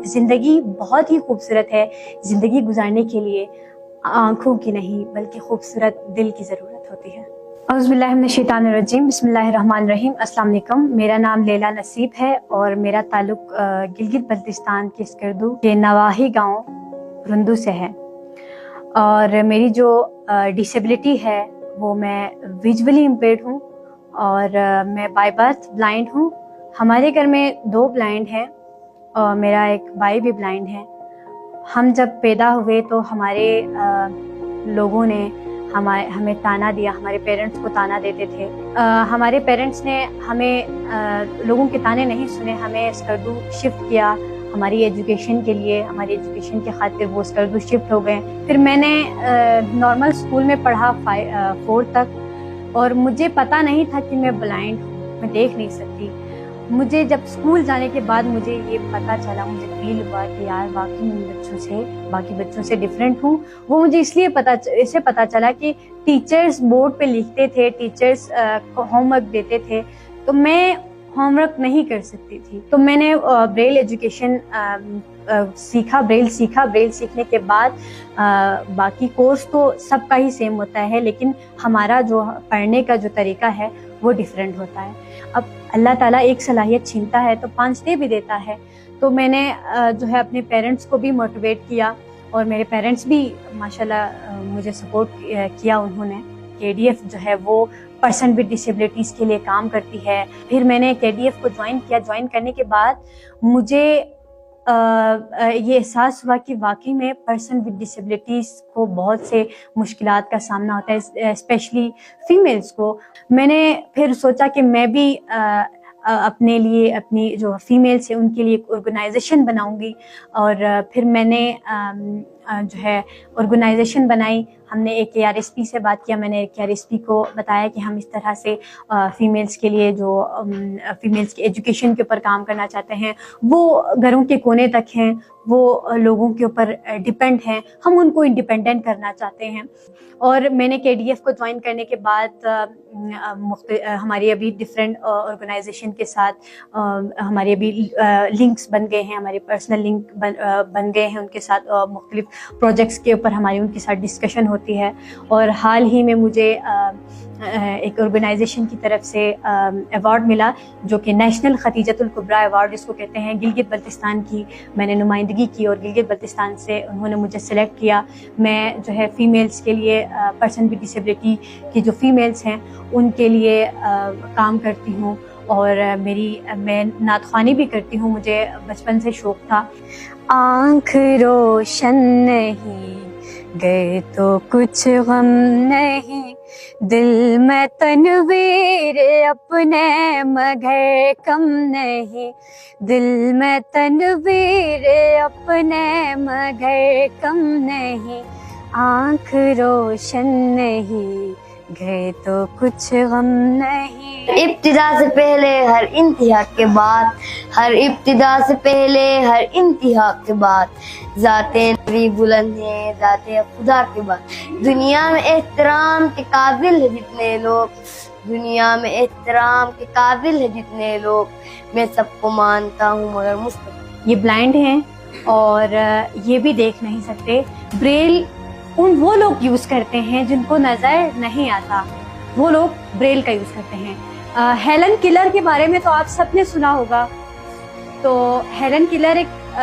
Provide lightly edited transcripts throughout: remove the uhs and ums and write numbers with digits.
زندگی بہت ہی خوبصورت ہے. زندگی گزارنے کے لیے آنکھوں کی نہیں بلکہ خوبصورت دل کی ضرورت ہوتی ہے. اعوذ باللہ من الشیطان الرجیم. بسم اللہ الرحمن الرحیم. السلام علیکم. میرا نام لیلا نصیب ہے اور میرا تعلق گلگت بلتستان کے اسکردو کے نواحی گاؤں رندو سے ہے. اور میری جو ڈسیبلٹی ہے وہ میں ویژولی امپیئرڈ ہوں اور میں بائی برتھ بلائنڈ ہوں. ہمارے گھر میں 2 بلائنڈ ہیں اور میرا ایک بھائی بھی بلائنڈ ہے. ہم جب پیدا ہوئے تو ہمارے لوگوں نے ہمیں تانا دیا، ہمارے پیرنٹس کو تانا دیتے تھے. ہمارے پیرنٹس نے ہمیں لوگوں کے تانے نہیں سنے، ہمیں اسکردو شفٹ کیا ہماری ایجوکیشن کے لیے. ہماری ایجوکیشن کی خاطر وہ اسکردو شفٹ ہو گئے. پھر میں نے نارمل اسکول میں پڑھا 4 تک اور مجھے پتہ نہیں تھا کہ میں بلائنڈ ہوں، میں دیکھ نہیں سکتی. مجھے جب اسکول جانے کے بعد مجھے یہ پتہ چلا، مجھے فیل ہوا کہ یار باقی باقی بچوں سے ڈفرینٹ ہوں. وہ مجھے اس لیے پتہ چلا کہ ٹیچرز بورڈ پہ لکھتے تھے، ٹیچرز ہوم ورک دیتے تھے تو میں ہوم ورک نہیں کر سکتی تھی. تو میں نے بریل ایجوکیشن سیکھا، بریل سیکھنے کے بعد باقی کورس تو سب کا ہی سیم ہوتا ہے لیکن ہمارا جو پڑھنے کا جو طریقہ ہے وہ ڈفرینٹ ہوتا ہے. اب اللہ تعالیٰ ایک صلاحیت چھینتا ہے تو 5 دے بھی دیتا ہے. تو میں نے جو ہے اپنے پیرنٹس کو بھی موٹیویٹ کیا اور میرے پیرنٹس بھی ماشاءاللہ مجھے سپورٹ کیا. انہوں نے KDF جو ہے وہ پرسن ود ڈسیبلٹیز کے لیے کام کرتی ہے. پھر میں نے KDF کو جوائن کیا. جوائن کرنے کے بعد مجھے یہ احساس ہوا کہ واقعی میں پرسن ود ڈسیبلٹیز کو بہت سے مشکلات کا سامنا ہوتا ہے، اسپیشلی فیمیلز کو. میں نے پھر سوچا کہ میں بھی اپنے لیے، اپنی جو فیمیلز ہیں ان کے لیے ایک آرگنائزیشن بناؤں گی. اور پھر میں نے جو ہے آرگنائزیشن بنائی. ہم نے ایک KRSP سے بات کیا. میں نے ایک KRSP کو بتایا کہ ہم اس طرح سے فیمیلز کے لیے جو فیمیلز کی ایجوکیشن کے اوپر کام کرنا چاہتے ہیں، وہ گھروں کے کونے تک ہیں، وہ لوگوں کے اوپر ڈپینڈ ہیں، ہم ان کو انڈیپینڈنٹ کرنا چاہتے ہیں. اور میں نے KDF کو جوائن کرنے کے بعد ہماری ابھی ڈفرینٹ آرگنائزیشن کے ساتھ ہمارے ابھی لنکس بن گئے ہیں، ہمارے پرسنل لنک بن گئے ہیں ان کے ساتھ. مختلف پروجیکٹس کے اوپر ہماری ان کے ساتھ ڈسکشن ہوتی ہے. اور حال ہی میں مجھے ایک آرگنائزیشن کی طرف سے ایوارڈ ملا جو کہ نیشنل ختیجۃ الکبریٰ ایوارڈ جس کو کہتے ہیں. گلگت بلتستان کی میں نے نمائندگی کی اور گلگت بلتستان سے انہوں نے مجھے سلیکٹ کیا. میں جو ہے فیمیلز کے لیے، پرسن ود ڈسیبلٹی کی جو فیمیلز ہیں ان کے لیے کام کرتی ہوں. اور میں نعت خوانی بھی کرتی ہوں، مجھے بچپن سے شوق تھا. آنکھ روشن نہیں گئے تو کچھ غم نہیں، دل میں تنویر اپنے مگر کم نہیں، دل میں تنویر اپنے مگر کم نہیں. آنکھ روشن نہیں گئے تو کچھ غم نہیں. ابتدا سے پہلے ہر انتہا کے بعد، ہر ابتدا سے پہلے ہر انتہا کے بعد، ذات نبی بلند ہے ذات خدا کے بعد. دنیا میں احترام کے قابل ہے جتنے لوگ، دنیا میں احترام کے قابل ہے جتنے لوگ، میں سب کو مانتا ہوں مگر مستقبل. یہ بلائنڈ ہیں اور یہ بھی دیکھ نہیں سکتے. بریل وہ لوگ یوز کرتے ہیں جن کو نظر نہیں آتا، وہ لوگ بریل کا یوز کرتے ہیں. ہیلن کیلر کے بارے میں تو آپ سب نے سنا ہوگا. تو ہیلن کیلر ایک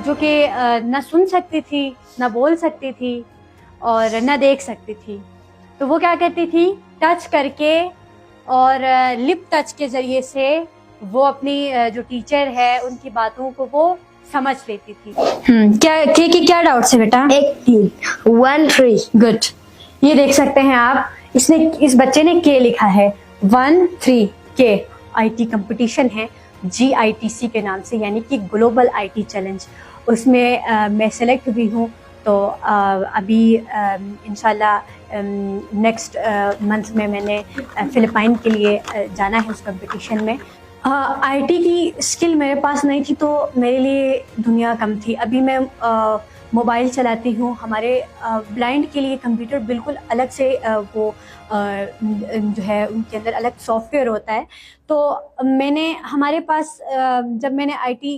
جو کہ نہ سن سکتی تھی، نہ بول سکتی تھی اور نہ دیکھ سکتی تھی. تو وہ کیا کرتی تھی، ٹچ کر کے اور لپ ٹچ کے ذریعے سے وہ اپنی جو ٹیچر ہے ان کی باتوں کو وہ سمجھ لیتی تھی. کیا ڈاؤٹ ہے بیٹا؟ 1 3 گڈ. یہ دیکھ سکتے ہیں آپ، اس بچے نے K لکھا ہے. 1 3 K. IT کمپٹیشن ہے GITC کے نام سے، یعنی کہ گلوبل IT چیلنج. اس میں میں سلیکٹ ہوئی ہوں. تو ابھی انشاءاللہ نیکسٹ منتھ میں نے فلپائن کے لیے جانا ہے اس کمپٹیشن میں. IT کی اسکل میرے پاس نہیں تھی تو میرے لیے دنیا کم تھی. ابھی میں موبائل چلاتی ہوں. ہمارے بلائنڈ کے لیے کمپیوٹر بالکل الگ سے وہ جو ہے ان کے اندر الگ سافٹ ویئر ہوتا ہے. تو میں نے ہمارے پاس جب میں نے IT